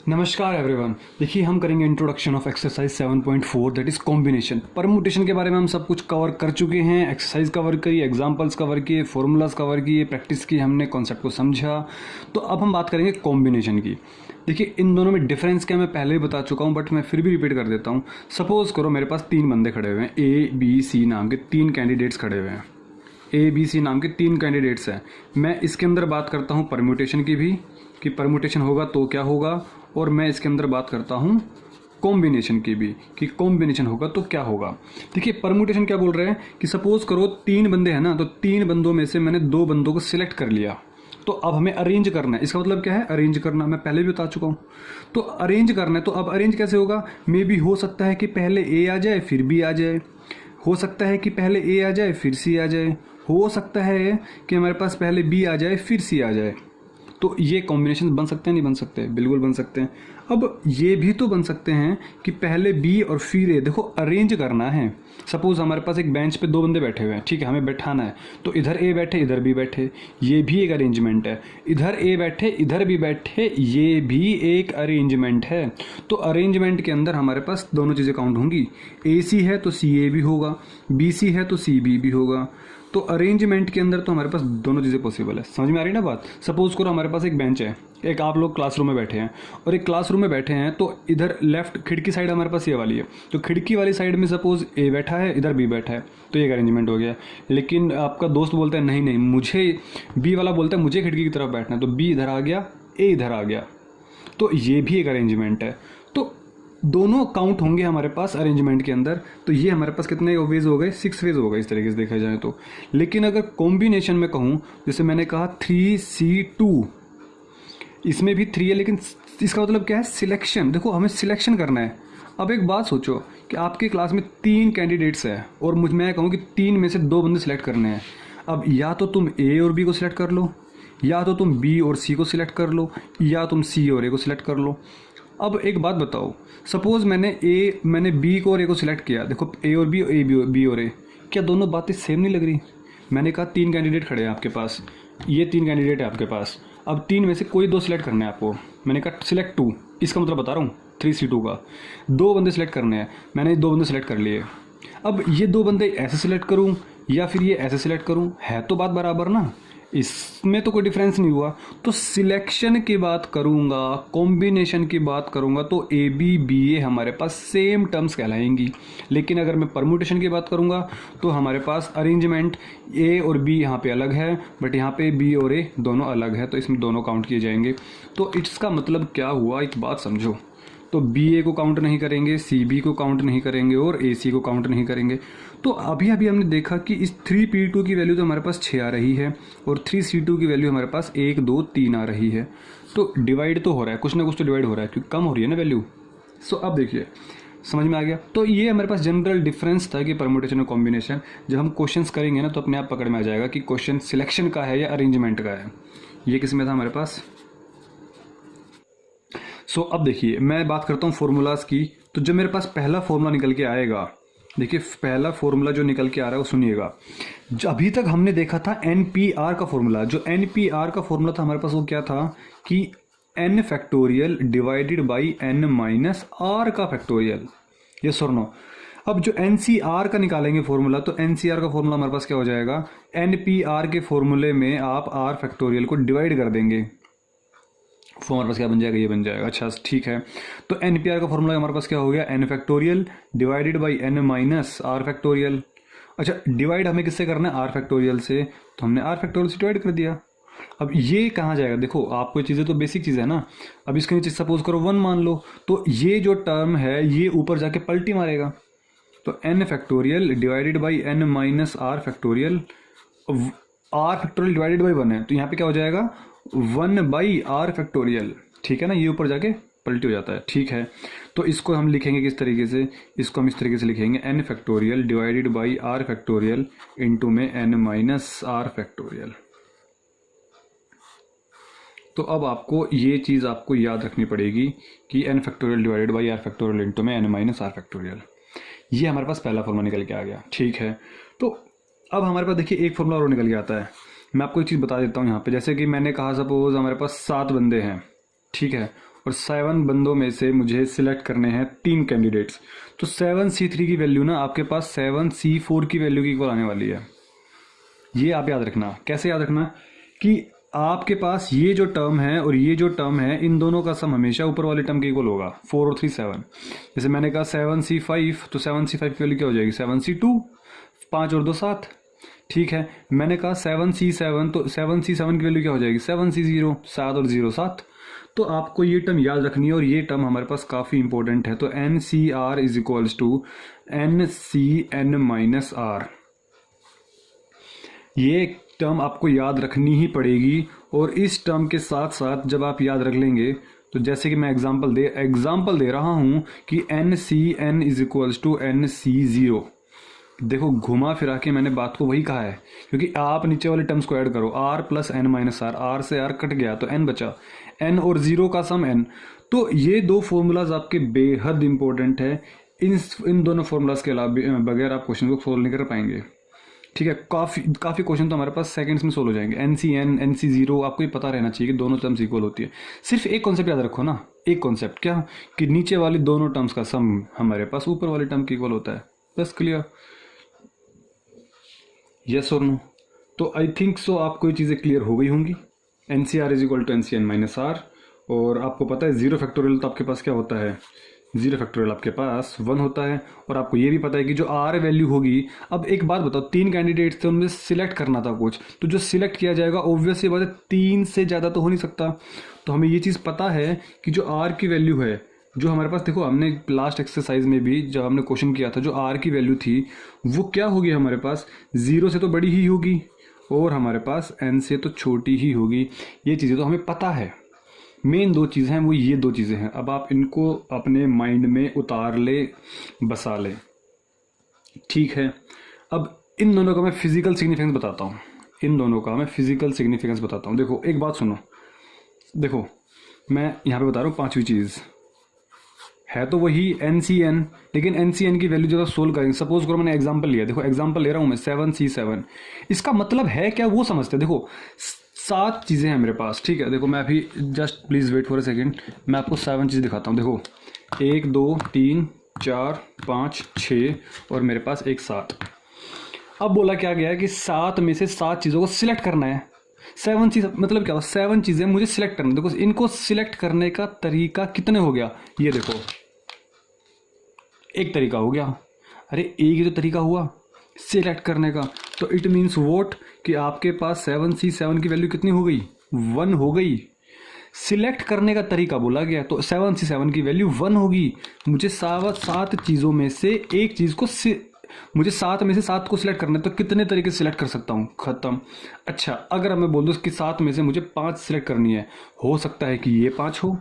नमस्कार एवरीवन। देखिए हम करेंगे introduction of exercise 7.4 that is combination. Permutation के बारे में हम सब कुछ कवर कर चुके हैं। एक्सरसाइज कवर करी, एग्जांपल्स कवर किए, फॉर्मूलाज कवर किए, प्रैक्टिस की हमने, कॉन्सेप्ट को समझा। तो अब हम बात करेंगे कॉम्बिनेशन की। देखिए इन दोनों में डिफरेंस क्या मैं पहले ही बता चुका हूँ, बट मैं फिर भी रिपीट कर देता हूँ। सपोज करो मेरे पास तीन बंदे खड़े हुए हैं, ए बी सी नाम के तीन कैंडिडेट्स खड़े हुए हैं। ए बी सी नाम के तीन कैंडिडेट्स हैं। मैं इसके अंदर बात करता हूँ परम्यूटेशन की भी, कि परम्यूटेशन होगा तो क्या होगा, और मैं इसके अंदर बात करता हूँ कॉम्बिनेशन की भी, कि कॉम्बिनेशन होगा तो क्या होगा। देखिए परम्यूटेशन क्या बोल रहे हैं कि सपोज करो तीन बंदे हैं ना, तो तीन बंदों में से मैंने दो बंदों को सिलेक्ट कर लिया, तो अब हमें अरेंज करना है। इसका मतलब क्या है, अरेंज करना। मैं पहले भी बता चुका हूँ। तो अरेंज करना है, तो अब अरेंज कैसे होगा, मे बी हो सकता है कि पहले ए आ जाए फिर बी आ जाए, हो सकता है कि पहले ए आ जाए फिर सी आ जाए, हो सकता है कि हमारे पास पहले बी आ जाए फिर सी आ जाए। तो ये कॉम्बिनेशन बन सकते हैं, नहीं बन सकते? बिल्कुल बन सकते हैं। अब ये भी तो बन सकते हैं कि पहले बी और फिर ए। देखो अरेंज करना है। सपोज हमारे पास एक बेंच पे दो बंदे बैठे हुए हैं, ठीक है, हमें बैठाना है। तो इधर ए बैठे इधर बी बैठे, ये भी एक अरेंजमेंट है। इधर ए बैठे इधर बी बैठे, ये भी एक अरेंजमेंट है। तो अरेंजमेंट के अंदर हमारे पास दोनों चीज़ें काउंट होंगी। ए सी है तो सी ए भी होगा, बी सी है तो सी बी भी होगा। तो अरेंजमेंट के अंदर तो हमारे पास दोनों चीज़ें पॉसिबल है। समझ में आ रही है ना बात? सपोज करो हमारे पास एक बेंच है, एक आप लोग क्लासरूम में बैठे हैं, और एक क्लासरूम में बैठे हैं, तो इधर लेफ्ट खिड़की साइड हमारे पास ये वाली है। तो खिड़की वाली साइड में सपोज ए बैठा है, इधर बी बैठा है, तो एक अरेंजमेंट हो गया। लेकिन आपका दोस्त बोलता है नहीं नहीं, मुझे बी वाला बोलता है मुझे खिड़की की तरफ बैठना है, तो बी इधर आ गया, ए इधर आ गया, तो ये भी एक अरेंजमेंट है। तो दोनों काउंट होंगे हमारे पास अरेंजमेंट के अंदर। तो ये हमारे पास कितने वेज हो गए, 6 वेज हो गए इस तरीके से देखा जाए तो। लेकिन अगर कॉम्बिनेशन में कहूँ, जैसे मैंने कहा 3C2, इसमें भी 3 है, लेकिन इसका मतलब क्या है, सिलेक्शन। देखो हमें सिलेक्शन करना है। अब एक बात सोचो कि आपकी क्लास में 3 कैंडिडेट्स हैं, और मैं कहूँ कि 3 में से 2 बंदे सिलेक्ट करने हैं। अब या तो तुम ए और बी को सिलेक्ट कर लो, या तो तुम बी और सी को सिलेक्ट कर लो, या तुम सी और ए को सिलेक्ट कर लो। अब एक बात बताओ, सपोज मैंने बी को और ए को सिलेक्ट किया। देखो ए और बी और ए, क्या दोनों बातें सेम नहीं लग रही? मैंने कहा 3 कैंडिडेट खड़े हैं आपके पास, ये 3 कैंडिडेट है आपके पास। अब 3 में से कोई 2 सिलेक्ट करने हैं आपको। मैंने कहा सिलेक्ट 2, इसका मतलब बता रहा हूँ 3C2 का 2 बंदे सिलेक्ट करने हैं। मैंने 2 बंदे सिलेक्ट कर लिए। अब ये 2 बंदे ऐसे सिलेक्ट करूँ या फिर ये ऐसे सिलेक्ट करूँ, है तो बात बराबर ना, इसमें तो कोई डिफरेंस नहीं हुआ। तो सिलेक्शन की बात करूंगा, कॉम्बिनेशन की बात करूंगा, तो ए बी बी ए हमारे पास सेम टर्म्स कहलाएंगी। लेकिन अगर मैं परम्यूटेशन की बात करूंगा तो हमारे पास अरेंजमेंट ए और बी यहाँ पे अलग है, बट यहाँ पे बी और ए दोनों अलग है, तो इसमें दोनों काउंट किए जाएंगे। तो इसका मतलब क्या हुआ, एक बात समझो। तो बी ए को काउंट नहीं करेंगे, सी बी को काउंट नहीं करेंगे, और ए सी को काउंट नहीं करेंगे। तो अभी हमने देखा कि इस 3P2 की वैल्यू तो हमारे पास 6 आ रही है, और 3C2 की वैल्यू हमारे पास 1 2 3 आ रही है। तो डिवाइड तो हो रहा है, कुछ ना कुछ तो डिवाइड हो रहा है, क्योंकि कम हो रही है ना वैल्यू। सो अब देखिए समझ में आ गया। तो ये हमारे पास जनरल डिफरेंस था कि परम्यूटेशन और कॉम्बिनेशन। जब हम क्वेश्चंस करेंगे ना, तो अपने आप पकड़ में आ जाएगा कि क्वेश्चन सिलेक्शन का है या अरेंजमेंट का है। ये किस में था हमारे पास। अब देखिए मैं बात करता हूँ फॉर्मूलाज की। तो जब मेरे पास पहला फॉर्मूला निकल के आएगा, देखिए पहला फॉर्मूला जो निकल के आ रहा है वो सुनिएगा। अभी तक हमने देखा था NPR का फॉर्मूला। जो NPR का फॉर्मूला था हमारे पास वो क्या था कि n factorial divided by n minus r का फैक्टोरियल। यस और नो। अब जो NCR का निकालेंगे फॉर्मूला, तो NCR का फॉर्मूला हमारे पास क्या हो जाएगा, NPR के फॉर्मूले में आप r फैक्टोरियल को डिवाइड कर देंगे, हमारे पास क्या बन जाएगा, ये बन जाएगा। अच्छा ठीक है। तो NPR का फॉर्मूला हमारे पास क्या हो गया, n factorial divided by n minus r factorial. अच्छा डिवाइड हमें किससे करना है, r फैक्टोरियल से, तो हमने r फैक्टोरियल से डिवाइड कर दिया। अब ये कहाँ जाएगा, देखो आपको चीज़ें तो बेसिक चीज़ है ना। अब इसके नीचे सपोज करो 1 मान लो, तो ये जो टर्म है ये ऊपर जाके पलटी मारेगा। तो n factorial divided by n minus r factorial, r factorial divided by 1 है, तो यहाँ पे क्या हो जाएगा 1 बाई आर फैक्टोरियल। ठीक है ना, ये ऊपर जाके पलटी हो जाता है। ठीक है, तो इसको हम लिखेंगे किस तरीके से, इसको हम इस तरीके से लिखेंगे n factorial divided by R factorial into में n माइनस आर फैक्टोरियल। तो अब आपको ये चीज़ आपको याद रखनी पड़ेगी कि n factorial divided by R factorial into में n माइनस आर फैक्टोरियल। ये हमारे पास पहला फॉर्मूला निकल के आ गया। ठीक है, तो अब हमारे पास देखिए एक फॉर्मूला और निकल के आता है। मैं आपको एक चीज़ बता देता हूँ यहाँ पे। जैसे कि मैंने कहा सपोज हमारे पास 7 बंदे हैं, ठीक है, और 7 बंदों में से मुझे सिलेक्ट करने हैं 3 कैंडिडेट्स, तो 7C3 की वैल्यू ना आपके पास 7C4 की वैल्यू की इक्वल आने वाली है। ये आप याद रखना। कैसे याद रखना कि आपके पास ये जो टर्म है और ये जो टर्म है, इन दोनों का सम हमेशा ऊपर वाले टर्म के इक्वल होगा। 4 और 3 7। जैसे मैंने कहा 7C5, तो 7C5 की वैल्यू क्या हो जाएगी? 7C2, 5 और 2 7। ठीक है, मैंने कहा 7C7, तो 7C7 की वैल्यू क्या हो जाएगी? 7C0, 7 और 0 7। तो आपको ये टर्म याद रखनी है और ये टर्म हमारे पास काफ़ी इंपॉर्टेंट है। तो NCR is equals to NCN-R। ये टर्म आपको याद रखनी ही पड़ेगी। और इस टर्म के साथ साथ जब आप याद रख लेंगे, तो जैसे कि मैं एग्जांपल दे रहा हूं कि NCN is equals to NC0। देखो घुमा फिरा के मैंने बात को वही कहा है, क्योंकि आप नीचे वाले टर्म्स को ऐड करो, R plus N minus R, R से R कट गया तो N बचा, N और 0 का सम N। तो ये दो फॉर्मूलाज आपके बेहद इंपॉर्टेंट है। इन दोनों फॉर्मूलाज के अलावा बगैर आप क्वेश्चन को सोल्व नहीं कर पाएंगे। ठीक है, काफ़ी क्वेश्चन तो हमारे पास सेकंड्स में सोल्व हो जाएंगे। NCN, NC0 आपको ये पता रहना चाहिए कि दोनों टर्म्स इक्वल होती है। सिर्फ एक कॉन्सेप्ट याद रखो ना, एक कॉन्सेप्ट क्या, कि नीचे वाली दोनों टर्म्स का सम हमारे पास ऊपर वाले टर्म के इक्वल होता है। बस क्लियर? यस और नो? तो आई थिंक सो आपको ये चीज़ें क्लियर हो गई होंगी। NCR is equal to NCN minus R। और आपको पता है 0 फैक्टोरियल तो आपके पास क्या होता है? 0 फैक्टोरियल आपके पास 1 होता है। और आपको ये भी पता है कि जो R वैल्यू होगी, अब एक बात बताओ, 3 कैंडिडेट्स थे, उनमें सिलेक्ट करना था कुछ, तो जो सिलेक्ट किया जाएगा ऑब्वियसली बात है 3 से ज़्यादा तो हो नहीं सकता। तो हमें ये चीज़ पता है कि जो R की वैल्यू है, जो हमारे पास, देखो हमने लास्ट एक्सरसाइज में भी जब हमने क्वेश्चन किया था, जो R की वैल्यू थी वो क्या होगी हमारे पास? 0 से तो बड़ी ही होगी और हमारे पास N से तो छोटी ही होगी। ये चीज़ें तो हमें पता है। मेन 2 चीज़ें हैं, वो ये 2 चीज़ें हैं। अब आप इनको अपने माइंड में उतार ले, बसा ले। ठीक है, अब इन दोनों का मैं फिजिकल सिग्निफिकेंस बताता हूँ। देखो एक बात सुनो, देखो मैं यहाँ पे बता रहा हूँ 5वीं चीज़ है तो वही NCN, लेकिन NCN की वैल्यू जब आप सोल्व करेंगे, सपोज करो मैंने एग्जांपल लिया, देखो एग्जांपल ले रहा हूँ मैं 7C7। इसका मतलब है क्या वो समझते हैं। देखो 7 चीज़ें हैं मेरे पास, ठीक है। देखो मैं अभी just please wait for a second, मैं आपको 7 चीज़ दिखाता हूँ। देखो 1 2 3 4 5 6 और मेरे पास एक 7। अब बोला क्या गया है कि 7 में से 7 चीज़ों को सिलेक्ट करना है। 7 चीज़ मतलब क्या? 7 चीज़ें मुझे सिलेक्ट करना है। देखो इनको सिलेक्ट करने का तरीका कितने हो गया, ये देखो एक तरीका हो गया। अरे एक ही तो तरीका हुआ सिलेक्ट करने का। तो इट मीन्स वोट कि आपके पास 7C7 की वैल्यू कितनी हो गई? 1 हो गई। सिलेक्ट करने का तरीका बोला गया, तो 7C7 की वैल्यू 1 होगी। मुझे 7 चीज़ों में से एक चीज़ को मुझे 7 में से 7 को सिलेक्ट करना है, तो कितने तरीके से सिलेक्ट कर सकता हूँ? खत्म। अच्छा, अगर मैं बोल दूँ कि 7 में से मुझे 5 सिलेक्ट करनी है, हो सकता है कि ये 5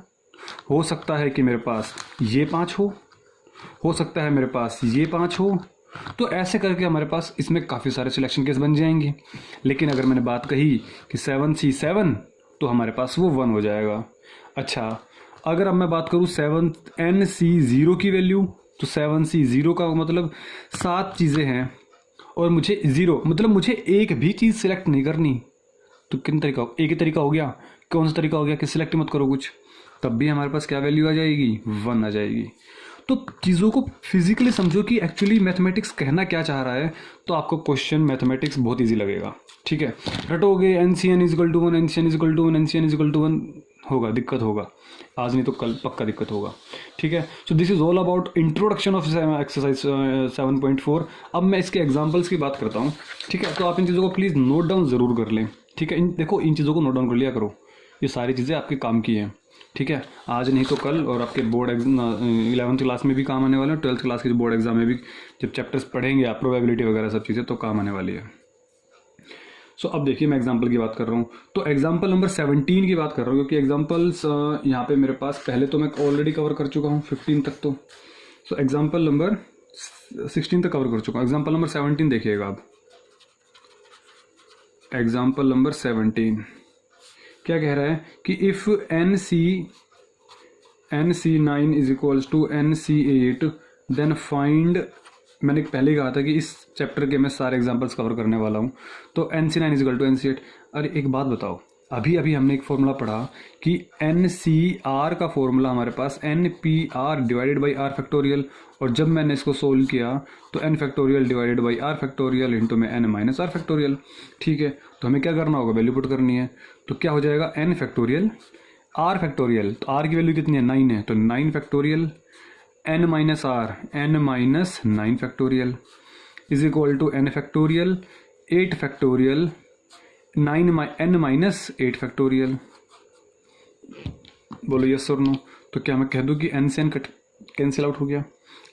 हो सकता है कि मेरे पास ये 5 हो सकता है मेरे पास ये 5 हो। तो ऐसे करके हमारे पास इसमें काफ़ी सारे सिलेक्शन केस बन जाएंगे। लेकिन अगर मैंने बात कही कि 7C7, तो हमारे पास वो 1 हो जाएगा। अच्छा, अगर अब मैं बात करूँ 7NC0 की वैल्यू, तो 7C0 का मतलब 7 चीज़ें हैं और मुझे 0 मतलब मुझे एक भी चीज़ सिलेक्ट नहीं करनी। तो किन तरीका? एक ही तरीका हो गया। कौन सा तरीका हो गया? कि सिलेक्ट मत करो कुछ, तब भी हमारे पास क्या वैल्यू आ जाएगी? 1 आ जाएगी। तो चीज़ों को फिजिकली समझो कि एक्चुअली मैथमेटिक्स कहना क्या चाह रहा है, तो आपको क्वेश्चन मैथमेटिक्स बहुत इजी लगेगा। ठीक है, रटोगे NCN is equal to 1, NCN is equal to 1, NCN is equal to 1, होगा, दिक्कत होगा। आज नहीं तो कल पक्का दिक्कत होगा। ठीक है, सो this is all about introduction of exercise 7.4। अब मैं इसके एग्जाम्पल्स की बात करता हूँ। ठीक है, तो आप इन चीज़ों को प्लीज़ नोट डाउन ज़रूर कर लें। ठीक है, देखो इन चीज़ों को नोट डाउन कर लिया करो, ये सारी चीज़ें आपके काम की हैं। ठीक है, आज नहीं तो कल, और आपके बोर्ड 11th क्लास में भी काम आने वाले हैं, 12th क्लास के जो बोर्ड एग्जाम में भी जब चैप्टर्स पढ़ेंगे आप, प्रोबेबिलिटी वगैरह सब चीज़ें तो काम आने वाली है। सो अब देखिए मैं एग्जाम्पल की बात कर रहा हूँ, तो एग्जाम्पल नंबर 17 की बात कर रहा हूँ, क्योंकि एग्जाम्पल्स यहाँ पे मेरे पास पहले तो मैं ऑलरेडी कवर कर चुका हूँ 15 तक। तो सो एग्जाम्पल नंबर 16 तक कवर कर चुका हूँ। एग्जाम्पल नंबर 17 देखिएगा आप। एग्जाम्पल नंबर 17 क्या कह रहा है कि if NC9 is equals to NC8 then find. मैंने पहले कहा था कि इस चैप्टर के मैं सारे एग्जांपल्स कवर करने वाला हूँ, तो NC9 is equal to NC8। अरे एक बात बताओ, अभी अभी हमने एक फॉर्मूला पढ़ा कि एन सी आर का फॉर्मूला हमारे पास N P R divided by R factorial, और जब मैंने इसको सोल्व किया तो N factorial divided by R factorial into में एन माइनस आर फैक्टोरियल। ठीक है, तो हमें क्या करना होगा, वैल्यू पुट करनी है। तो क्या हो जाएगा, एन फैक्टोरियल आर फैक्टोरियल, तो आर की वैल्यू कितनी है, 9 है, तो 9 factorial N minus R, N minus 9 factorial is equal to N factorial 8 factorial 9 N minus 8 factorial. बोलो यस और नो। तो क्या मैं कह दूं कि एन से एन कट कैंसिल आउट हो गया।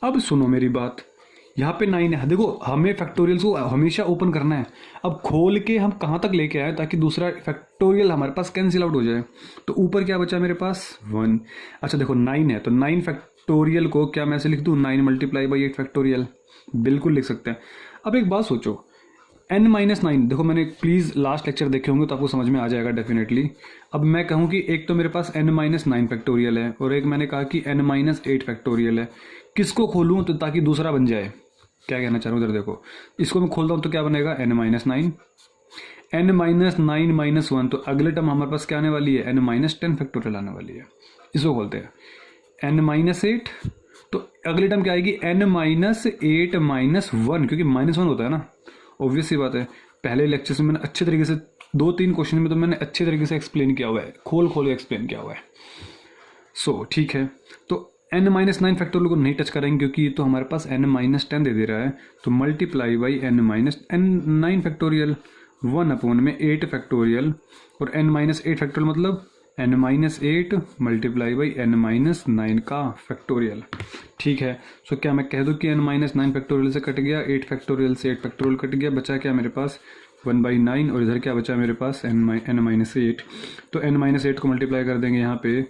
अब सुनो मेरी बात, यहाँ पे 9 है, देखो हमें फैक्टोरियल्स को हमेशा ओपन करना है। अब खोल के हम कहाँ तक लेके आए ताकि दूसरा फैक्टोरियल हमारे पास कैंसिल आउट हो जाए। तो ऊपर क्या बचा मेरे पास, 1। अच्छा देखो 9 है, तो 9 फैक्टोरियल को क्या मैं ऐसे लिख दूँ, 9 मल्टीप्लाई बाई 8 फैक्टोरियल, बिल्कुल लिख सकते हैं। अब एक बात सोचो, n माइनस 9, देखो मैंने प्लीज़ लास्ट लेक्चर देखे होंगे तो आपको समझ में आ जाएगा डेफिनेटली। अब मैं कहूँ कि एक तो मेरे पास n माइनस 9 फैक्टोरियल है और एक मैंने कहा कि n माइनस 8 फैक्टोरियल है। किसको खोलूँ तो ताकि दूसरा बन जाए, क्या कहना चाह रहा हूँ इधर देखो, इसको मैं खोलता हूँ तो क्या बनेगा, n minus 9, n minus 9 minus 1, तो अगले टर्म हमारे पास क्या आने वाली है, n माइनस 10 फैक्टोरियल आने वाली है। इसको खोलते हैं, n माइनस 8, तो अगली टर्म क्या आएगी, n माइनस 8 माइनस 1, क्योंकि माइनस 1 होता है ना, ऑब्वियस सी बात है। पहले लेक्चर में मैंने अच्छे तरीके से 2-3 क्वेश्चन में तो मैंने अच्छे तरीके से एक्सप्लेन किया हुआ है, खोल के एक्सप्लेन किया हुआ है। सो ठीक है, तो n माइनस 9 फैक्टोरियल को नहीं टच करेंगे क्योंकि ये तो हमारे पास n माइनस 10 दे रहा है, तो multiply by n minus 9 factorial 1 upon में 8 फैक्टोरियल, और n माइनस 8 फैक्टोरियल मतलब n minus 8 multiply by n minus 9 का फैक्टोरियल। ठीक है, सो क्या मैं कह दूँ कि n माइनस 9 फैक्टोरियल से कट गया, 8 फैक्टोरियल से 8 फैक्टोरियल कट गया, बचा क्या मेरे पास 1/9, और इधर क्या बचा मेरे पास n माइनस 8। तो n माइनस 8 को मल्टीप्लाई कर देंगे यहाँ पे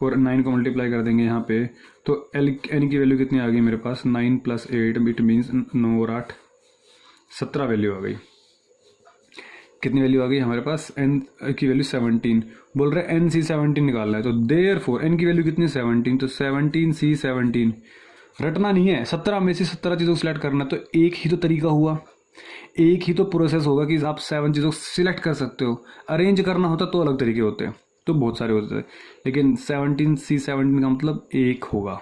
और 9 को मल्टीप्लाई कर देंगे यहाँ पे, तो n की वैल्यू कितनी आ गई मेरे पास, 9 प्लस 8 इट मीन्स 9 और 8 17 वैल्यू आ गई। कितनी वैल्यू आ गई हमारे पास, n की वैल्यू 17, बोल रहे हैं NC 17 निकालना है, तो देयरफॉर n की वैल्यू कितनी 17, तो 17C 17 रटना नहीं है, 17 में से 17 चीज़ों को सिलेक्ट करना, तो एक ही तो तरीका हुआ, एक ही तो प्रोसेस होगा कि आप 7 चीज़ों को सिलेक्ट कर सकते हो। अरेंज करना होता तो अलग तरीके होते हैं, तो बहुत सारे होते थे, लेकिन 17C 17 का मतलब एक होगा।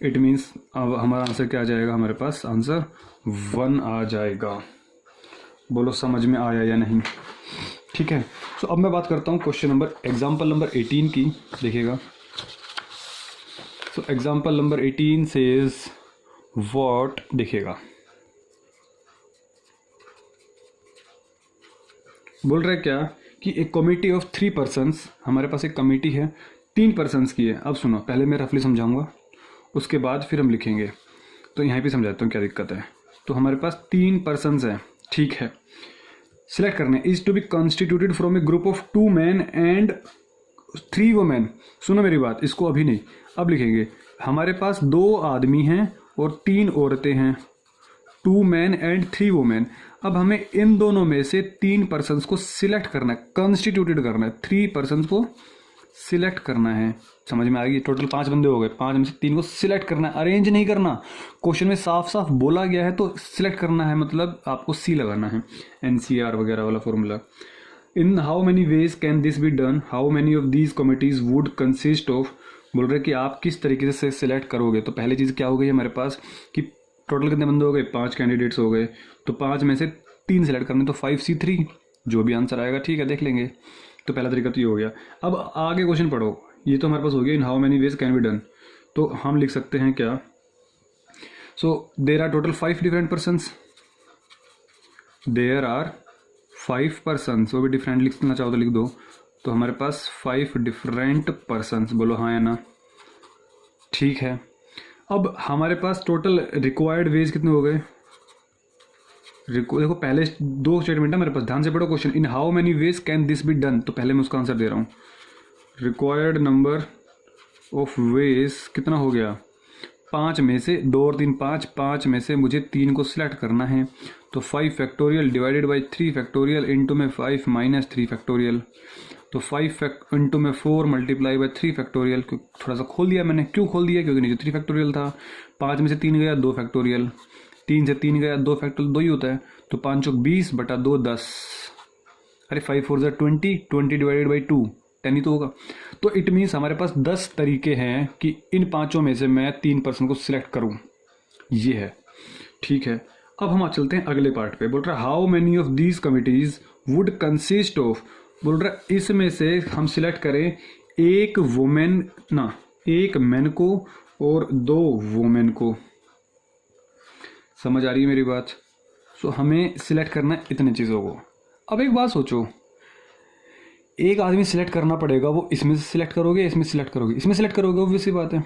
इट मीन्स अब हमारा आंसर क्या आ जाएगा, हमारे पास आंसर 1 आ जाएगा। बोलो समझ में आया या नहीं। ठीक है, सो अब मैं बात करता हूँ क्वेश्चन नंबर एग्जाम्पल नंबर 18 की, देखिएगा। So example number 18 says what, देखिएगा बोल रहे क्या कि एक कमेटी ऑफ 3 पर्सन्स, हमारे पास एक कमेटी है 3 पर्सन्स की है। अब सुनो, पहले मैं रफली समझाऊंगा, उसके बाद फिर हम लिखेंगे, तो यहाँ पे समझाता हूँ क्या दिक्कत है। तो हमारे पास 3 पर्सन्स हैं, ठीक है, सिलेक्ट करने, is to be constituted from a group of 2 man and 3 women. सुनो मेरी बात, इसको अभी नहीं, अब लिखेंगे। हमारे पास 2 आदमी हैं और 3 औरतें हैं, 2 मैन एंड 3 वुमेन। अब हमें इन दोनों में से 3 पर्सन्स को सिलेक्ट करना है, कॉन्स्टिट्यूटेड करना है, 3 पर्सन्स को सिलेक्ट करना है। समझ में आ गई, टोटल 5 बंदे हो गए, 5 में से 3 को सिलेक्ट करना है, अरेंज नहीं करना। क्वेश्चन में साफ साफ बोला गया है तो सिलेक्ट करना है, मतलब आपको सी लगाना है, NCR वगैरह वाला formula. In how many ways can this be done, how many of these committees would consist of, बोल रहे कि आप किस तरीके से सिलेक्ट करोगे। तो पहली चीज़ क्या हो गई हमारे पास कि टोटल कितने बंदे हो गए, 5 कैंडिडेट्स हो गए, तो 5 में से 3 सेलेक्ट करने, तो 5C3 जो भी आंसर आएगा, ठीक है देख लेंगे। तो पहला तरीका तो ये हो गया। अब आगे क्वेश्चन पढ़ो, ये तो हमारे पास हो गया in how many ways can be done, तो हम लिख सकते हैं क्या, so there are total 5 different persons, there are 5 persons, वो भी डिफरेंट लिखना चाहो तो लिख दो। तो हमारे पास 5 डिफरेंट पर्सन्स, बोलो हाँ या ना, ठीक है। अब हमारे पास टोटल रिक्वायर्ड वेज कितने हो गए, देखो पहले 2 स्टेटमेंट है मेरे पास, ध्यान से पढ़ो question. In how many ways can this B done, तो पहले मैं उसका आंसर दे रहा हूँ, रिक्वायर्ड नंबर ऑफ वेज कितना हो गया, 5 में से 2 और 3 5 में से मुझे 3 को सिलेक्ट करना है, तो 5 factorial divided by 3 factorial into में 5 माइनस 3 फैक्टोरियल, तो 5 इंटू में 4 मल्टीप्लाई बाई 3 फैक्टोरियल। थोड़ा सा खोल दिया मैंने, क्यों खोल दिया, क्योंकि नीचे 3 फैक्टोरियल था, 5 में से 3 गया 2 फैक्टोरियल, 3 से 3 गया 2 फैक्टोरियल 2 ही होता है, तो 5 चौक 20 बटा 2 10, अरे 5 4 ज़ा 20, 20 डिवाइडेड बाई 2, 10 ही तो होगा। तो इट मीन्स हमारे पास 10 तरीके हैं कि इन पाँचों में से मैं 3 पर्सन को सिलेक्ट करूं, ये है। ठीक है, अब हम चलते हैं अगले पार्ट पे। बोल रहा है how many of these committees would consist of, बोल रहा है इसमें से हम सिलेक्ट करें एक वुमेन ना, एक मैन को और 2 वुमेन को। समझ आ रही है मेरी बात? सो हमें सिलेक्ट करना है इतने चीज़ों को। अब एक बात सोचो, एक आदमी सिलेक्ट करना पड़ेगा, वो इसमें से सिलेक्ट करोगे, इसमें सिलेक्ट करोगे, इसमें सिलेक्ट करोगे, ऑब्वियस सी बात है।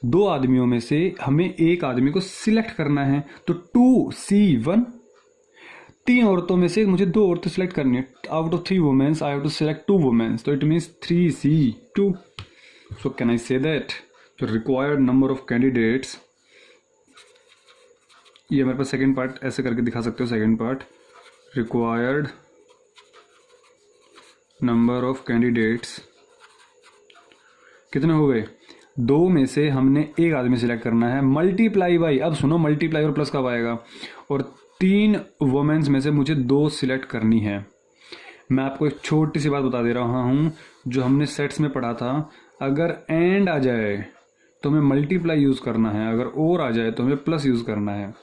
2 आदमियों में से हमें एक आदमी को सिलेक्ट करना है, तो 2C1। 3 औरतों में से मुझे 2 औरतें सिलेक्ट करनी है। Out of 3 womens I have to select 2 womens, तो it means 3C2। So can I say that the required number of candidates, ये हमारे पास सेकेंड पार्ट ऐसे करके दिखा सकते हो। Second part, required number of candidates कितने हो गए? 2 में से हमने एक आदमी सिलेक्ट करना है, मल्टीप्लाई बाई, अब सुनो मल्टीप्लाई और प्लस कब आएगा, और 3 वुमेन्स में से मुझे 2 सिलेक्ट करनी है। मैं आपको एक छोटी सी बात बता दे रहा हूँ जो हमने सेट्स में पढ़ा था, अगर एंड आ जाए तो हमें मल्टीप्लाई यूज़ करना है, अगर और आ जाए तो हमें प्लस यूज़ करना है।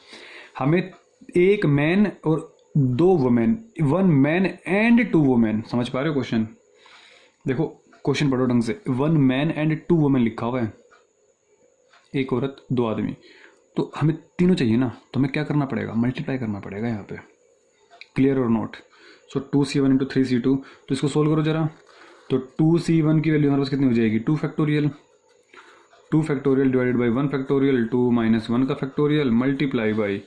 हमें एक मैन और 2 वुमेन, 1 मैन एंड 2 वुमेन, समझ पा रहे हो क्वेश्चन? देखो क्वेश्चन पढ़ो ढंग से, 1 मैन एंड 2 वुमेन लिखा हुआ है, एक औरत 2 आदमी, तो हमें तीनों चाहिए ना, तो हमें क्या करना पड़ेगा? मल्टीप्लाई करना पड़ेगा यहाँ पे। क्लियर और नोट? सो 2C1 इंटू 3C2, तो इसको सोल्व करो जरा। तो 2C1 की वैल्यू हमारे पास कितनी हो जाएगी? 2 factorial, 2 factorial divided by 1 factorial, 2 minus 1 का factorial, multiply by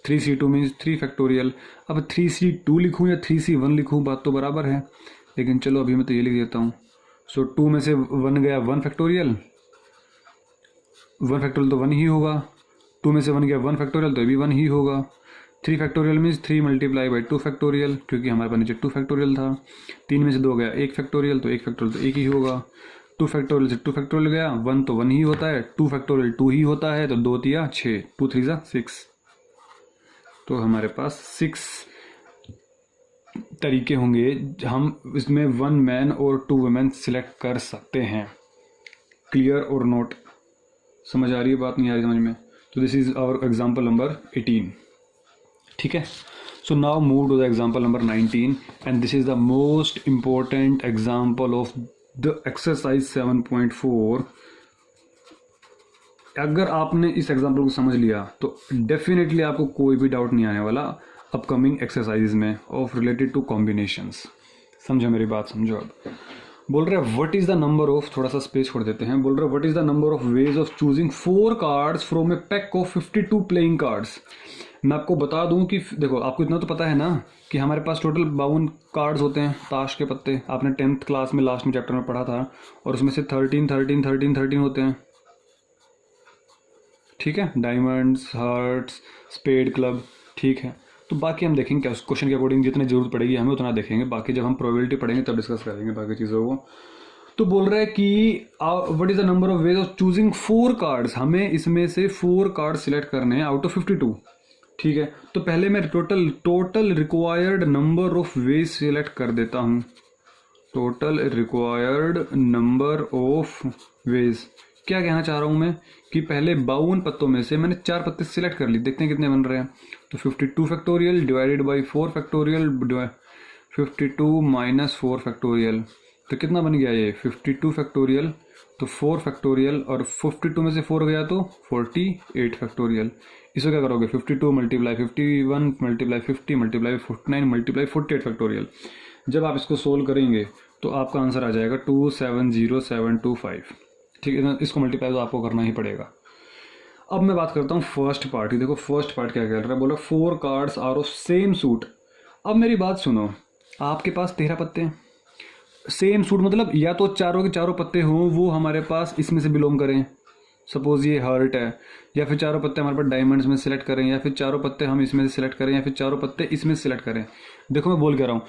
3C2 means 3 factorial. अब 3C2 लिखूँ या 3C1 लिखूँ, बात तो बराबर है, लेकिन चलो अभी मैं तो ये लिख देता हूँ। सो 2 में से 1 गया 1 फैक्टोरियल, 1 फैक्टोरियल तो 1 ही होगा, 2 में से 1 गया 1 फैक्टोरियल तो ये भी 1 ही होगा। 3 factorial means 3 multiply by 2 factorial, क्योंकि हमारे पास नीचे 2 फैक्टोरियल था। 3 में से 2 गया 1 फैक्टोरियल, तो 1 फैक्टोरियल तो 1 ही होगा। 2 फैक्टोरियल से 2 फैक्टोरियल गया, 1 तो 1 ही होता है, 2 फैक्टोरियल 2 ही होता है, तो 2 तिया 6, 2 3 ज़ा 6। तो हमारे पास 6 तरीके होंगे, हम इसमें 1 मैन और 2 वुमेन सिलेक्ट कर सकते हैं। क्लियर और नोट? समझ आ रही है बात, नहीं आ रही समझ में? तो this is our example number 18। ठीक है, so now move to the example number 19 and this is the most important example of the exercise 7.4। अगर आपने इस एग्जाम्पल को समझ लिया तो डेफिनेटली आपको कोई भी डाउट नहीं आने वाला अपकमिंग एक्सरसाइज में ऑफ रिलेटेड टू कॉम्बिनेशंस। समझो मेरी बात, समझो। अब बोल रहे हैं what is the number of, थोड़ा सा स्पेस छोड़ देते हैं, बोल रहे हैं what is the number of ways of choosing 4 cards from A pack of 52 playing cards. मैं आपको बता दूं कि देखो, आपको इतना तो पता है ना कि हमारे पास टोटल 52 कार्ड्स होते हैं, ताश के पत्ते। आपने 10th क्लास में लास्ट में चैप्टर में पढ़ा था, और उसमें से 13 13 13 13 होते हैं। ठीक है, डायमंड्स, हार्ट्स, स्पेड, क्लब। ठीक है, तो बाकी हम देखेंगे क्या क्वेश्चन के अकॉर्डिंग जितनी जरूरत पड़ेगी हमें उतना देखेंगे, बाकी जब हम प्रोबेबिलिटी पढ़ेंगे तब डिस्कस करेंगे बाकी चीज़ों को। तो बोल रहा है कि what is the number of ways of choosing 4 cards, हमें इसमें से 4 कार्ड सिलेक्ट करने हैं आउट ऑफ 52। ठीक है, तो पहले मैं total required number of veg select कर देता हूँ। Total required number of veg, क्या कहना चाह रहा हूँ मैं कि पहले 52 पत्तों में से मैंने 4 पत्ते सिलेक्ट कर लिए, देखते हैं कितने बन रहे हैं। तो 52 factorial divided by 4 factorial, 52 minus 4 factorial, तो कितना बन गया ये 52 फैक्टोरियल, तो 4 फैक्टोरियल, और 52 में से 4 गया तो 48 फैक्टोरियल। इसको क्या करोगे 52 multiply 51 multiply 50 multiply 49 multiply 48 factorial. जब आप इसको सोल्व करेंगे तो आपका आंसर आ जाएगा 270725। ठीक है, इसको मल्टीप्लाई तो आपको करना ही पड़ेगा। अब मैं बात करता हूँ फर्स्ट पार्ट की। देखो फर्स्ट पार्ट क्या कह रहा है, बोला 4 cards are of same suit. अब मेरी बात सुनो, आपके पास 13 पत्ते हैं, सेम सूट मतलब या तो चारों के चारों पत्ते हों वो हमारे पास इसमें से बिलोंग करें, सपोज ये हर्ट है, या फिर चारों पत्ते हमारे पास डायमंड्स में सेलेक्ट करें, या फिर चारों पत्ते हम इसमें से सिलेक्ट करें, या फिर चारों पत्ते इसमें से सिलेक्ट करें। देखो मैं बोल कह रहा हूँ,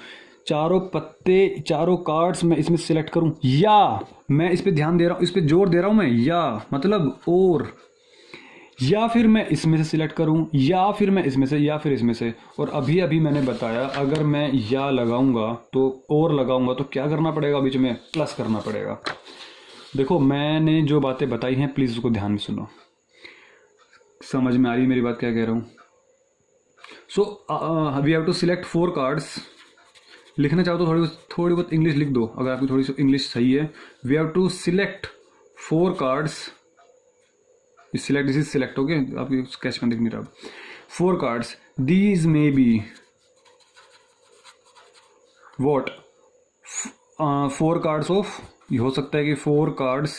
चारों पत्ते चारों कार्ड्स मैं इसमें सिलेक्ट करूं, या मैं इस पे ध्यान दे रहा हूं, इस पे जोर दे रहा हूं मैं, या मतलब और, या फिर मैं इसमें से सिलेक्ट करूं, या फिर मैं इसमें से, या फिर इसमें से। और अभी अभी मैंने बताया अगर मैं या लगाऊंगा तो और लगाऊंगा तो क्या करना पड़ेगा, बीच में प्लस करना पड़ेगा। देखो मैंने जो बातें बताई हैं प्लीज़ उसको ध्यान में सुनो, समझ में आ रही है मेरी बात क्या कह रहा हूँ। So we have to select 4 cards. लिखना चाहो तो थोड़ी बहुत इंग्लिश लिख दो अगर आपकी थोड़ी सी इंग्लिश सही है। We have to select 4 cards. Select, this is select, okay, आपकी स्केच में दिख नहीं रहा। 4 cards, these may be what 4 cards of, ये हो सकता है कि 4 कार्ड्स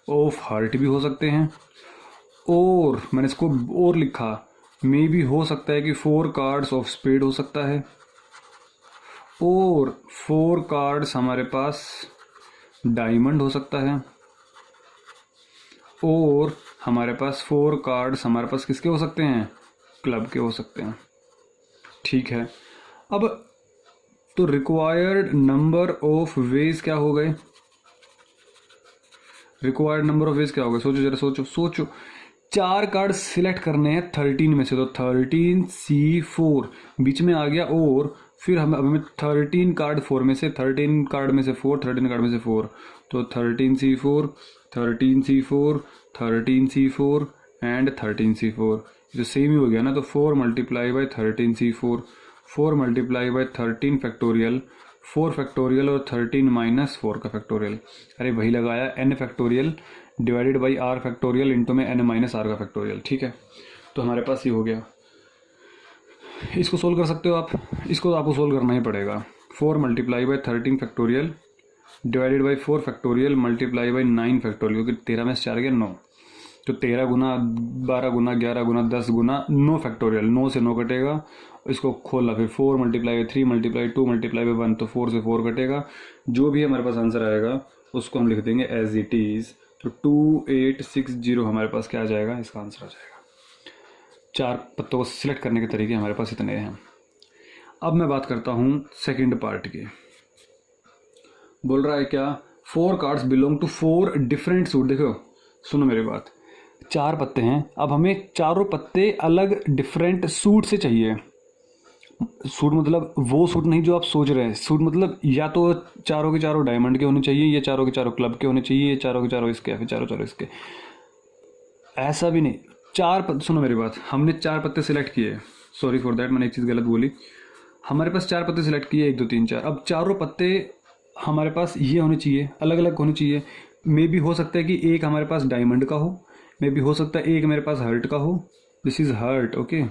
ऑफ हार्ट भी हो सकते हैं, और मैंने इसको और लिखा, मे बी हो सकता है कि 4 कार्ड्स ऑफ स्पेड हो सकता है, और 4 कार्ड्स हमारे पास डायमंड हो सकता है, और हमारे पास 4 कार्ड्स हमारे पास किसके हो सकते हैं, क्लब के हो सकते हैं। ठीक है, अब तो रिक्वायर्ड नंबर ऑफ वेज क्या हो गए, रिक्वायर्ड नंबर ऑफ वेज क्या हो गए, सोचो जरा, सोचो 4 कार्ड सिलेक्ट करने हैं 13 में से, तो 13C4 बीच में आ गया, और फिर हमें 13 कार्ड 4 में से, 13 कार्ड में से 4, 13 कार्ड में से 4, तो 13C4, 13C4, 13C4 and 13C4, जो सेम ही हो गया ना। तो 4 multiply by 13C4, 4 multiply by 13 factorial, 4 factorial और 13 माइनस 4 का फैक्टोरियल, अरे वही लगाया n factorial divided by r factorial into में n माइनस r का फैक्टोरियल। ठीक है, तो हमारे पास ये हो गया। इसको सोल्व कर सकते हो आप, इसको तो आपको सोल्व करना ही पड़ेगा। 4 multiply by 13 factorial divided by 4 factorial multiply by 9 factorial, क्योंकि 13 में से 4 गया 9, तो 13 गुना 12 गुना 11 गुना 10 गुना 9 फैक्टोरियल, 9 से 9 कटेगा, इसको खोला, फिर 4 multiply by 3 multiply 2 multiply by 1, तो 4 से 4 कटेगा, जो भी हमारे पास आंसर आएगा उसको हम लिख देंगे एज इट इज़। तो 2860 हमारे पास क्या आ जाएगा, इसका आंसर आ जाएगा। 4 पत्तों को सिलेक्ट करने के तरीके हमारे पास इतने हैं। अब मैं बात करता हूँ सेकंड पार्ट की। बोल रहा है क्या, 4 cards belong to 4 different suit. देखो सुनो मेरी बात, 4 पत्ते हैं, अब हमें चारों पत्ते अलग डिफरेंट सूट से चाहिए। सूट मतलब वो सूट नहीं जो आप सोच रहे हैं, सूट मतलब या तो चारों के चारों डायमंड के होने चाहिए, या चारों के चारों क्लब के होने चाहिए, या चारों के चारों इसके, या फिर चारों इसके, ऐसा भी नहीं। 4 पत्ते, सुनो मेरी बात, हमने 4 पत्ते सिलेक्ट किए, सॉरी फॉर दैट मैंने एक चीज़ गलत बोली, हमारे पास 4 पत्ते सिलेक्ट किए, 1 2 3 4। अब चारों पत्ते हमारे पास ये होने चाहिए, अलग अलग होने चाहिए। मे भी हो सकता है कि एक हमारे पास डायमंड का हो, मे भी हो सकता है एक मेरे पास हर्ट का हो, दिस इज़ हर्ट, ओके,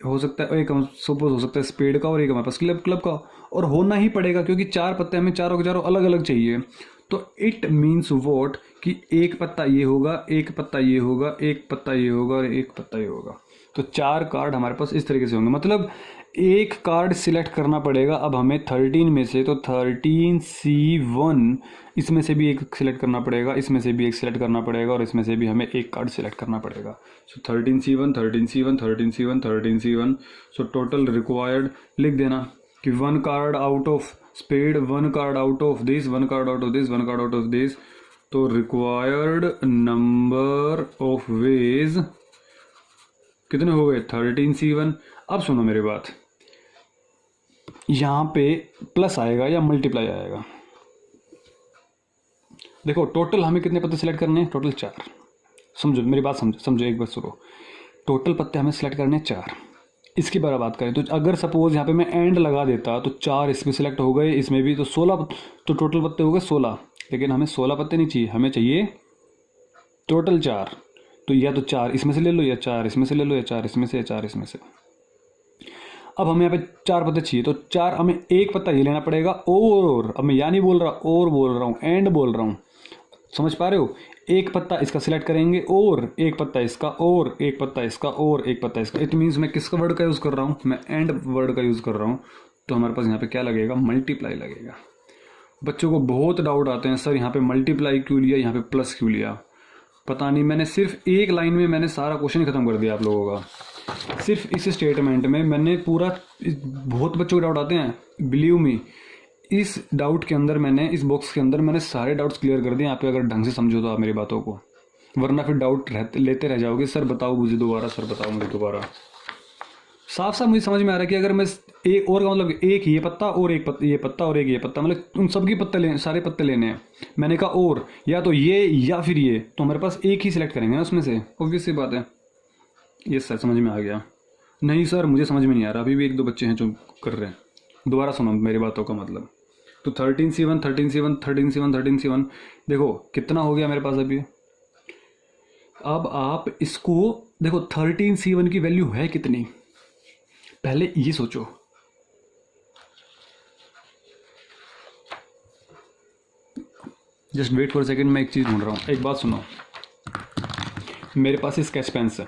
हो सकता है एक सपोज हो सकता है स्पेड का, और एक हमारे पास क्लब का, और होना ही पड़ेगा क्योंकि 4 पत्ते हमें चारों के चारों अलग अलग चाहिए। तो इट मीन्स वॉट कि एक पत्ता ये होगा, एक पत्ता ये होगा, एक पत्ता ये होगा, और एक पत्ता ये होगा। तो 4 कार्ड हमारे पास इस तरीके से होंगे, मतलब एक कार्ड सिलेक्ट करना पड़ेगा अब हमें 13 में से, तो 13C1 इसमें से भी एक सिलेक्ट करना पड़ेगा, इसमें से भी एक सिलेक्ट करना पड़ेगा, और इसमें से भी हमें एक कार्ड सिलेक्ट करना पड़ेगा। सो 13C1, 13C1, 13C1, 13C1, so total required लिख देना कि 1 card out of spade, 1 card out of this, 1 card out of this, 1 card out of this. तो रिक्वायर्ड नंबर ऑफ वेज कितने हो गए, 13C1। अब सुनो मेरी बात, यहाँ पे प्लस आएगा या मल्टीप्लाई आएगा। देखो टोटल हमें कितने पत्ते सिलेक्ट करने हैं, टोटल 4। समझो मेरी बात, समझो एक बार सुनो, टोटल पत्ते हमें सिलेक्ट करने हैं 4। इसकी बारे बात करें तो अगर सपोज यहाँ पे मैं एंड लगा देता तो 4 इसमें सिलेक्ट हो गए, इसमें भी, तो 16, तो टोटल पत्ते हो गए 16। लेकिन हमें 16 पत्ते नहीं चाहिए, हमें चाहिए टोटल 4। तो या तो 4 इसमें से ले लो, या 4 इसमें से ले लो, या 4 इसमें से, या 4 इसमें से। अब हमें यहाँ पे 4 पत्ते चाहिए, तो 4 हमें एक पत्ता ये लेना पड़ेगा, और अब मैं या नहीं बोल रहा, और बोल रहा हूँ, एंड बोल रहा हूँ, समझ पा रहे हो। एक पत्ता इसका सिलेक्ट करेंगे, और एक पत्ता इसका, और एक पत्ता इसका, और एक पत्ता इसका। इट मीन्स मैं किसका वर्ड का यूज़ कर रहा हूँ, मैं एंड वर्ड का यूज़ कर रहा हूँ। तो हमारे पास यहाँ पे क्या लगेगा, मल्टीप्लाई लगेगा। बच्चों को बहुत डाउट आते हैं, सर यहाँ पे मल्टीप्लाई क्यों लिया, यहाँ पे प्लस क्यों लिया। पता नहीं, मैंने सिर्फ एक लाइन में मैंने सारा क्वेश्चन ही खत्म कर दिया आप लोगों का। सिर्फ इस स्टेटमेंट में मैंने पूरा, बहुत बच्चों को डाउट आते हैं, बिलीव मी, इस डाउट के अंदर मैंने, इस बॉक्स के अंदर मैंने सारे डाउट्स क्लियर कर दिए। आप अगर ढंग से समझो तो आप मेरी बातों को, वरना फिर डाउट लेते रह जाओगे, सर बताओ मुझे दोबारा, सर बताओ मुझे दोबारा। साफ साफ मुझे समझ में आ रहा है कि अगर मैं एक और का मतलब एक ये पत्ता और एक पत्ता ये पत्ता और एक ये पत्ता, मतलब उन सबकी पत्ते लेने, सारे पत्ते लेने हैं। मैंने कहा और या तो ये या फिर ये, तो हमारे पास एक ही सिलेक्ट करेंगे ना उसमें से, ऑब्वियस सी बात है। ये सर समझ में आ गया? नहीं सर मुझे समझ में नहीं आ रहा, अभी भी एक दो बच्चे हैं जो कर रहे हैं। दोबारा सुनो मेरी बातों का मतलब। तो 13C1 13C1 13C1 13C1, देखो कितना हो गया मेरे पास अभी। अब आप इसको देखो 13C1 की वैल्यू है कितनी, पहले ये सोचो। जस्ट वेट फॉर सेकेंड, मैं एक चीज़ ढूंढ रहा हूँ, एक बात सुनो। मेरे पास स्केच पेन्स है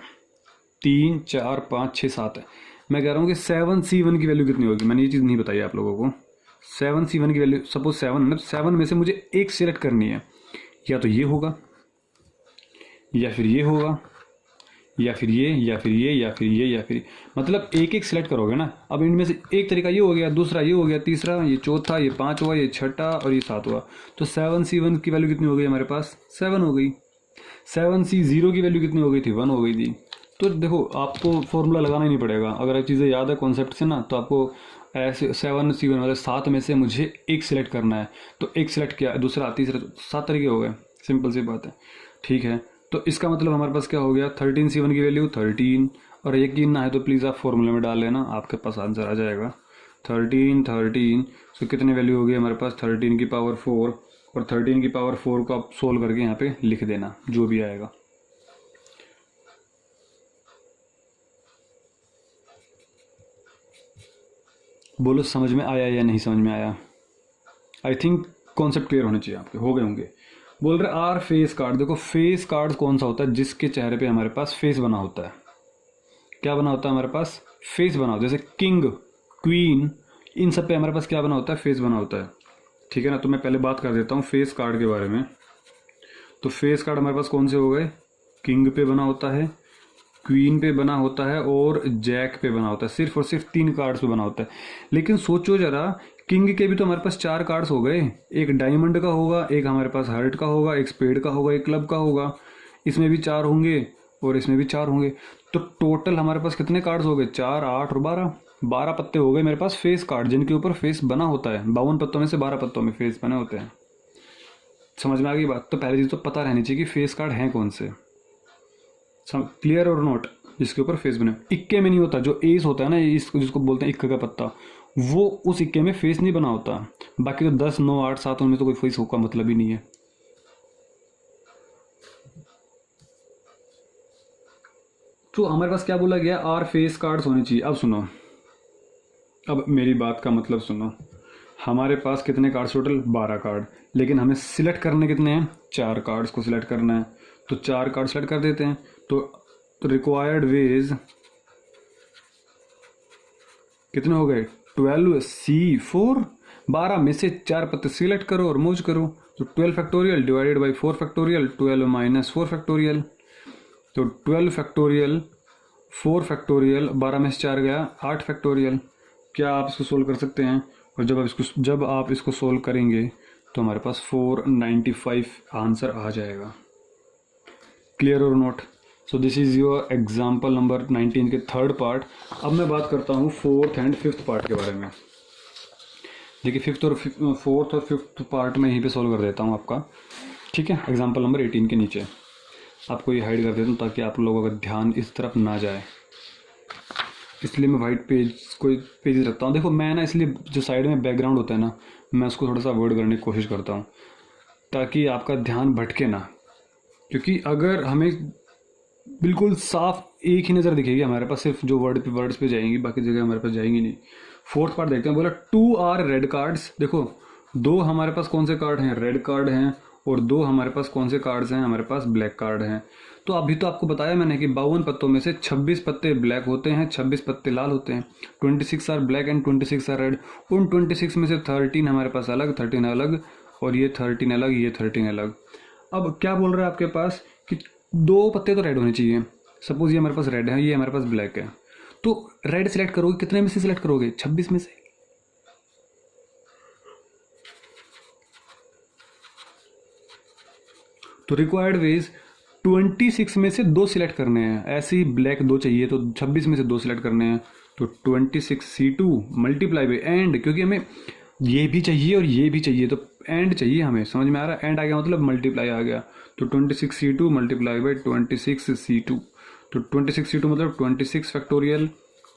3 4 5 6 7 है। मैं कह रहा हूँ कि 7C1 की वैल्यू कितनी होगी, मैंने ये चीज़ नहीं बताई आप लोगों को। 7C1 की वैल्यू सपोज 7 है ना, 7 में से मुझे एक सिलेक्ट करनी है, या तो ये होगा या फिर ये होगा या फिर ये या फिर ये या फिर ये या फिर, मतलब एक एक सिलेक्ट करोगे ना। अब इनमें से एक तरीका ये हो गया, दूसरा ये हो गया, तीसरा ये चौथा, ये पाँचवा, ये छठा और ये सातवां। तो 7C1 की वैल्यू कितनी हो गई हमारे पास, 7 हो गई। 7C0 की वैल्यू कितनी हो गई थी, 1 हो गई थी। तो देखो आपको फॉर्मूला लगाना ही नहीं पड़ेगा, अगर चीज़ें याद है कॉन्सेप्ट से ना, तो आपको ऐसे 7C1 मतलब 7 में से मुझे एक सिलेक्ट करना है, तो एक सिलेक्ट किया, दूसरा तीसरा, 7 तरीके हो गए, सिंपल सी बात है। ठीक है, तो इसका मतलब हमारे पास क्या हो गया, 13C1 की वैल्यू 13, और यकीन ना है तो प्लीज़ आप फॉर्मूले में डाल लेना, आपके पास आंसर आ जाएगा। 13 तो कितने वैल्यू हो गई हमारे पास, 13 की पावर 4, और 13 की पावर 4 को आप सोल्व करके यहाँ पे लिख देना जो भी आएगा। बोलो समझ में आया या नहीं समझ में आया? आई थिंक कॉन्सेप्ट क्लियर होने चाहिए आपके, हो गए होंगे। बोल रहे आर फेस कार्ड, देखो फेस कार्ड कौन सा होता है, जिसके चेहरे पे हमारे पास फेस बना होता है। क्या बना होता है हमारे पास, फेस बना होता है। जैसे किंग, क्वीन, इन सब पे हमारे पास क्या बना होता है, फेस बना होता है। ठीक है ना, तो मैं पहले बात कर देता हूँ फेस कार्ड के बारे में। तो फेस कार्ड हमारे पास कौन से हो गए, किंग पे बना होता है, क्वीन पे बना होता है और जैक पे बना होता है। सिर्फ और सिर्फ 3 कार्ड्स पे बना होता है। लेकिन सोचो जरा, किंग के भी तो हमारे पास 4 कार्ड्स हो गए, एक डायमंड का होगा, एक हमारे पास हार्ट का होगा, एक स्पेड का होगा, एक क्लब का होगा। इसमें भी 4 होंगे और इसमें भी 4 होंगे। तो टोटल हमारे पास कितने कार्ड्स हो गए, 4 8 और 12 पत्ते हो गए मेरे पास फेस कार्ड, जिनके ऊपर फेस बना होता है। 52 पत्तों में से 12 पत्तों में फेस बने होते हैं। समझ में आ गई बात? तो पहली चीज़ तो पता रहनी चाहिए कि फेस कार्ड हैं कौन से। क्लियर और नोट, जिसके ऊपर फेस बने। इक्के में नहीं होता, जो एस होता है ना, इसको जिसको बोलते हैं इक्के का पत्ता, वो उस इक्के में फेस नहीं बना होता। बाकी तो 10 9 8 7 उनमें तो कोई फेस होगा मतलब ही नहीं है। तो हमारे पास क्या बोला गया, आर फेस कार्ड्स होने चाहिए। अब सुनो, अब मेरी बात का मतलब सुनो। हमारे पास कितने कार्ड्स टोटल, 12 कार्ड, लेकिन हमें सिलेक्ट करने कितने हैं, 4 कार्ड्स को सिलेक्ट करना है। तो 4 कार्ड सेलेक्ट कर देते हैं। तो रिक्वायर्ड वेज कितने हो गए, 12C4। 12 में से 4 पत्ते सिलेक्ट करो और मूव करो। तो 12 factorial divided by 4 factorial, 12 minus 4 factorial. तो 12 फैक्टोरियल 4 फैक्टोरियल, 12 में से 4 गया 8 फैक्टोरियल। क्या आप इसको सोल्व कर सकते हैं? और जब आप इसको सोल्व करेंगे तो हमारे पास 495 आंसर आ जाएगा। क्लियर और note? So this is your example number 19 के 3rd पार्ट। अब मैं बात करता हूँ 4th एंड 5th पार्ट के बारे में। देखिए 4th और 5th पार्ट में यहीं पे सॉल्व कर देता हूँ आपका। ठीक है, एग्जाम्पल नंबर 18 के नीचे आपको ये हाइड कर देता हूँ ताकि आप लोगों का ध्यान इस तरफ ना जाए, इसलिए मैं वाइट पेज रखता हूँ। देखो मैं ना, इसलिए जो साइड में बैकग्राउंड होता है ना, मैं उसको थोड़ा सा अवॉइड करने की कोशिश करता हूँ ताकि आपका ध्यान भटके ना। क्योंकि अगर हमें बिल्कुल साफ एक ही नज़र दिखेगी हमारे पास, सिर्फ जो वर्ड्स पे जाएंगी, बाकी जगह हमारे पास जाएंगी नहीं। 4th पार्ट देखते हैं। बोला 2 आर रेड कार्ड्स। देखो 2 हमारे पास कौन से कार्ड हैं, रेड कार्ड हैं, और 2 हमारे पास कौन से कार्ड्स हैं, हमारे पास ब्लैक कार्ड हैं। तो अभी तो आपको बताया मैंने कि 52 पत्तों में से 26 पत्ते ब्लैक होते हैं, 26 पत्ते लाल होते हैं। 26 are black and 26 are red. उन 26 में से 13 हमारे पास अलग, 13 अलग, और ये 13 अलग, ये 13 अलग। अब क्या बोल रहा है आपके पास कि 2 पत्ते तो रेड होने चाहिए। सपोज ये हमारे पास रेड है, ये हमारे पास ब्लैक है। तो रेड सिलेक्ट करोगे, कितने में से सिलेक्ट करोगे, 26 में से। तो रिक्वायर्ड वेज 26 में से 2 सिलेक्ट करने हैं, ऐसे ही ब्लैक 2 चाहिए तो 26 में से 2 सिलेक्ट करने हैं, तो 26C2 मल्टीप्लाई बाई एंड, क्योंकि हमें ये भी चाहिए और ये भी चाहिए तो एंड चाहिए हमें, समझ में आ रहा है, एंड आ गया मतलब मल्टीप्लाई आ गया, तो 26C2 मल्टीप्लाई बाई 26C2, तो 26C2 मतलब 26 फैक्टोरियल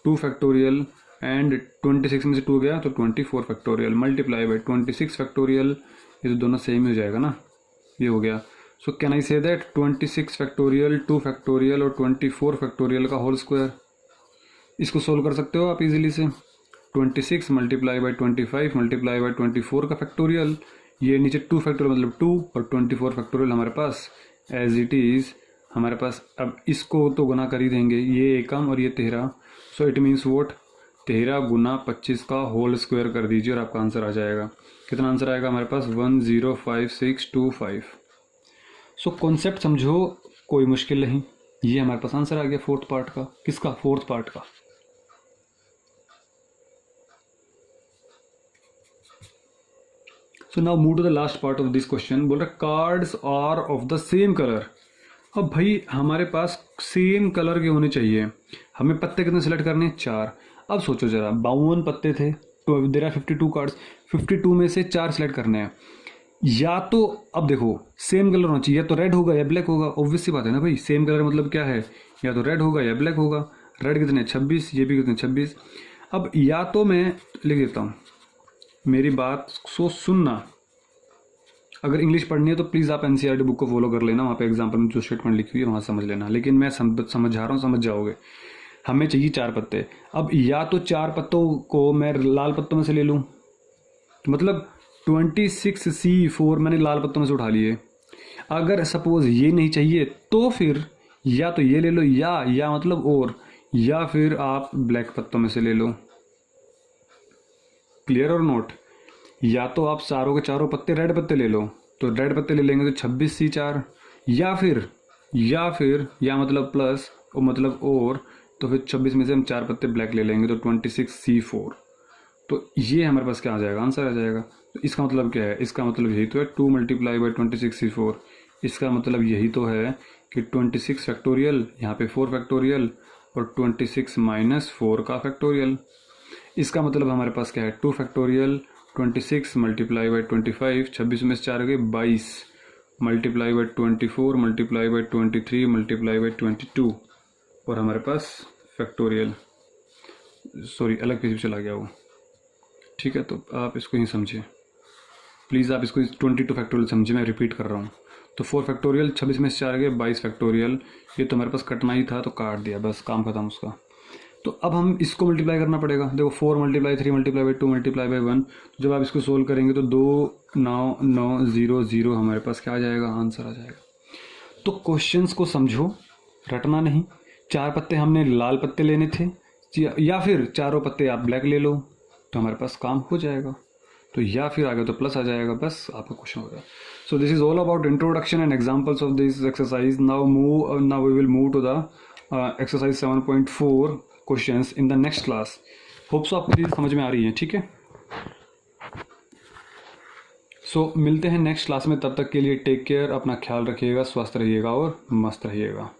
2 फैक्टोरियल एंड 26 में से 2 गया तो 24 फैक्टोरियल मल्टीप्लाई बाई 26 फैक्टोरियल, ये तो दोनों सेम ही हो जाएगा ना, ये हो गया। सो can I say that 26 factorial 2 factorial और 24 फैक्टोरियल का होल स्क्वायर, इसको सोल्व कर सकते हो आप इजीली से। 26 मल्टीप्लाई बाई 25 मल्टीप्लाई बाई 24 का फैक्टोरियल, ये नीचे 2 फैक्टोरियल मतलब 2 और 24 फैक्टोरियल हमारे पास एज इट इज़ हमारे पास। अब इसको तो गुना कर ही देंगे, ये एकम और ये 13, सो इट मीन्स वोट 13 गुना 25 का होल स्क्वायर कर दीजिए और आपका आंसर आ जाएगा। कितना आंसर आएगा हमारे पास 105625। सो कॉन्सेप्ट समझो, कोई मुश्किल नहीं, ये हमारे पास आंसर आ गया फोर्थ पार्ट का। किसका? फोर्थ पार्ट का। So now move to the last part of this question. बोल रहा cards are of the same colour. अब भाई हमारे पास सेम कलर के होने चाहिए, हमें पत्ते कितने सेलेक्ट करने हैं? 4। अब सोचो जरा, 52 पत्ते थे तो देयर आर 52 कार्ड्स, 52 में से 4 सेलेक्ट करने हैं। या तो अब देखो सेम कलर होना चाहिए, या तो रेड होगा या ब्लैक होगा, ऑब्वियस सी बात है ना भाई, सेम कलर मतलब क्या है, या तो रेड होगा या ब्लैक होगा। रेड कितने? 26, ये भी कितने? 26। अब या तो मैं लिख देता हूँ, मेरी बात सुनना, अगर इंग्लिश पढ़नी है तो प्लीज़ आप एनसीईआरटी बुक को फॉलो कर लेना, वहाँ पे एग्जाम्पल में जो स्टेटमेंट लिखी हुई है वहाँ समझ लेना, लेकिन मैं समझा रहा हूँ, समझ जाओगे। हमें चाहिए 4 पत्ते। अब या तो 4 पत्तों को मैं लाल पत्तों में से ले लूँ, तो मतलब 26C4 मैंने लाल पत्तों में से उठा लिए। अगर सपोज ये नहीं चाहिए तो फिर या तो ये ले लो, या मतलब और, या फिर आप ब्लैक पत्तों में से ले लो। क्लियर और नोट? या तो आप चारों के चारों पत्ते रेड पत्ते ले लो, तो रेड पत्ते ले लेंगे तो 26C4, या मतलब प्लस और मतलब और, तो फिर 26 में से हम 4 पत्ते ब्लैक ले लेंगे तो 26C4। तो ये हमारे पास क्या आ जाएगा? आंसर आ जाएगा। तो इसका मतलब क्या है? इसका मतलब यही तो है 2 मल्टीप्लाई बाई 26C4। इसका मतलब यही तो है कि 26 फैक्टोरियल, यहाँ पे 4 फैक्टोरियल और 26 माइनस 4 का फैक्टोरियल। इसका मतलब हमारे पास क्या है? 2 फैक्टोरियल 26 मल्टीप्लाई बाई 25, 26 में से 4 हो गए 22 multiply by 24 multiply by 23 multiply by 22, और हमारे पास फैक्टोरियल, सॉरी अलग पेज पे चला गया वो, ठीक है। तो आप इसको ही समझिए प्लीज़, आप इसको 22 फैक्टोरियल समझिए, मैं रिपीट कर रहा हूँ। तो 4 फैक्टोरियल 26 में से 4 गए 22 फैक्टोरियल, ये तो हमारे पास कटना ही था तो काट दिया, बस काम खत्म उसका। तो अब हम इसको मल्टीप्लाई करना पड़ेगा। देखो 4 multiply 3 multiply by 2 multiply by 1, तो जब आप इसको सोल्व करेंगे तो 29900 हमारे पास क्या आ जाएगा? आंसर आ जाएगा। तो क्वेश्चंस को समझो, रटना नहीं। 4 पत्ते हमने लाल पत्ते लेने थे, या फिर चारों पत्ते आप ब्लैक ले लो, तो हमारे पास काम हो जाएगा। तो या फिर आ गया तो प्लस आ जाएगा, बस आपका क्वेश्चन हो गया। So this is all about introduction and examples of this exercise. Now we will move to the exercise 7.4 questions in the next class. Hope so आपको चीज़ समझ में आ रही है, ठीक है। सो मिलते हैं नेक्स्ट क्लास में, तब तक के लिए टेक केयर, अपना ख्याल रखिएगा, स्वस्थ रहिएगा और मस्त रहिएगा।